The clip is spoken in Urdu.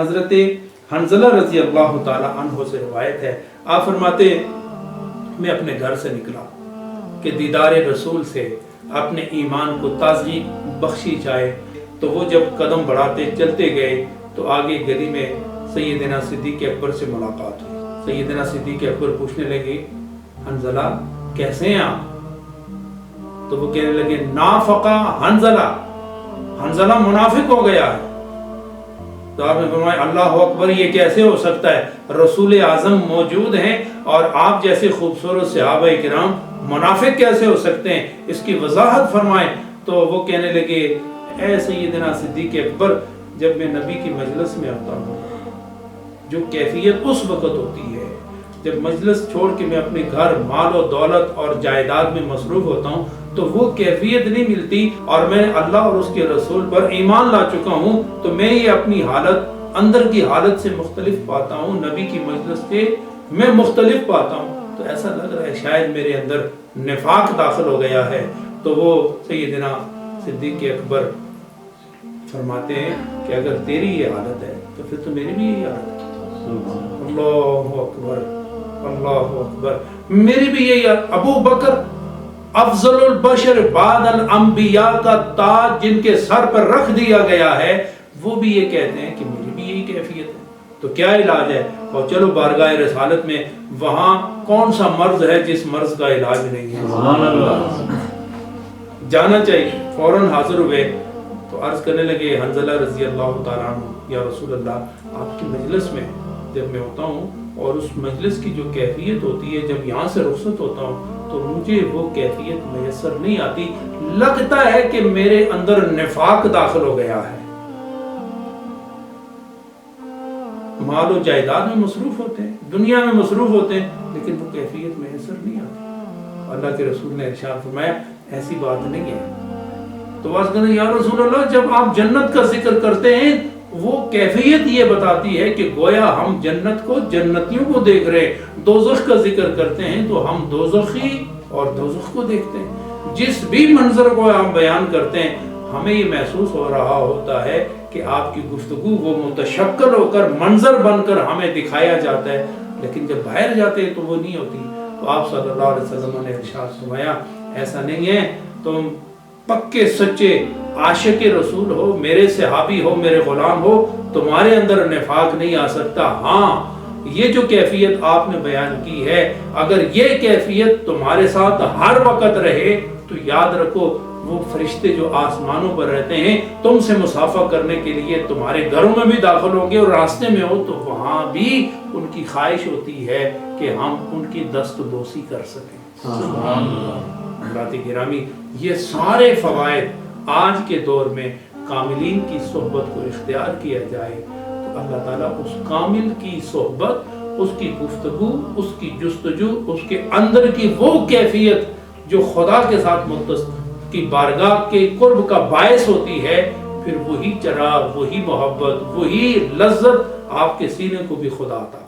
حضرت حنظلہ رضی اللہ تعالیٰ عنہ سے روایت ہے، آپ فرماتے میں اپنے گھر سے نکلا کہ دیدار رسول سے اپنے ایمان کو تازگی بخشی جائے، تو وہ جب قدم بڑھاتے چلتے گئے تو آگے گلی میں سیدنا صدیق اکبر سے ملاقات ہوئی۔ سیدنا صدیق اکبر پوچھنے لگے، حنظلہ کیسے ہیں آپ؟ تو وہ کہنے لگے، نافقہ حنظلہ، حنظلہ منافق ہو گیا ہے۔ تو آپ نے فرمایا، اللہ اکبر، یہ کیسے ہو سکتا ہے؟ رسول اعظم موجود ہیں اور آپ جیسے خوبصورت صحابہ کرام منافق کیسے ہو سکتے ہیں؟ اس کی وضاحت فرمائیں۔ تو وہ کہنے لگے، اے سیدنا صدیق اکبر، جب میں نبی کی مجلس میں آتا ہوں، جو کیفیت اس وقت ہوتی ہے جب مجلس چھوڑ کے میں اپنے گھر، مال و دولت اور جائیداد میں مصروف ہوتا ہوں، تو وہ کیفیت نہیں ملتی، اور میں اللہ اور اس کے رسول پر ایمان لا چکا ہوں، تو میں یہ اپنی حالت اندر کی حالت سے مختلف پاتا ہوں، نبی کی مجلس سے میں مختلف پاتا ہوں۔ تو ایسا لگ رہا ہے شاید میرے اندر نفاق داخل ہو گیا ہے۔ تو وہ سیدنا صدیق اکبر فرماتے ہیں کہ اگر تیری یہ حالت ہے تو پھر تو میری بھی یہی حالت ہے۔ اللہ اکبر، اللہ اکبر، میری بھی یہی حالت۔ ابو بکر افضل البشر بعد الانبیاء کا تاج جن کے سر پر رکھ دیا گیا ہے، وہ بھی یہ کہتے ہیں کہ میری بھی یہی کیفیت ہے۔ تو کیا علاج ہے؟ اور چلو بارگاہ رسالت میں، وہاں کون سا مرض ہے جس مرض کا علاج نہیں ہے؟ سبحان اللہ، جانا چاہیے۔ فوراً حاضر ہوئے تو عرض کرنے لگے، حنظلہ رضی اللہ تعالیٰ عنہ، یا رسول اللہ، آپ کی مجلس میں جب میں ہوتا ہوں اور اس مجلس کی جو کیفیت ہوتی ہے، جب یہاں سے رخصت ہوتا ہوں تو مجھے وہ کیفیت میسر نہیں آتی، لگتا ہے کہ میرے اندر نفاق داخل ہو گیا ہے۔ مال و جائیداد میں مصروف ہوتے ہیں، دنیا میں مصروف ہوتے ہیں، لیکن وہ کیفیت میسر نہیں آتی۔ اللہ کے رسول نے ارشاد فرمایا، ایسی بات نہیں ہے۔ تو بات کریں، یا رسول اللہ، جب آپ جنت کا ذکر کرتے ہیں، وہ کیفیت یہ بتاتی ہے کہ گویا ہم جنت کو، جنتیوں کو دیکھ رہے، دوزخ کا ذکر کرتے ہیں تو ہم دوزخی اور دوزخ کو دیکھتے ہیں۔ جس بھی منظر کو ہم بیان کرتے ہیں، ہمیں یہ محسوس ہو رہا ہوتا ہے کہ آپ کی گفتگو وہ متشکل ہو کر، منظر بن کر ہمیں دکھایا جاتا ہے، لیکن جب باہر جاتے ہیں تو وہ نہیں ہوتی۔ تو آپ صلی اللہ علیہ وسلم نے ارشاد فرمایا، ایسا نہیں ہے، تم پکے سچے عاشق رسول ہو، میرے صحابی ہو، میرے غلام ہو، تمہارے اندر نفاق نہیں آ سکتا۔ ہاں، یہ جو کیفیت آپ نے بیان کی ہے، اگر یہ کیفیت تمہارے ساتھ ہر وقت رہے تو یاد رکھو، وہ فرشتے جو آسمانوں پر رہتے ہیں تم سے مصافحہ کرنے کے لیے تمہارے گھروں میں بھی داخل ہوں گے، اور راستے میں ہو تو وہاں بھی ان کی خواہش ہوتی ہے کہ ہم ان کی دست بوسی کر سکیں۔ سبحان اللہ۔ حضرات گرامی، یہ سارے فوائد آج کے دور میں کاملین کی صحبت کو اختیار کیا جائے تو اللہ تعالیٰ اس کامل کی صحبت، اس کی گفتگو، اس کی جستجو، اس کے اندر کی وہ کیفیت جو خدا کے ساتھ متصل کی بارگاہ کے قرب کا باعث ہوتی ہے، پھر وہی چراغ، وہی محبت، وہی لذت آپ کے سینے کو بھی خدا عطا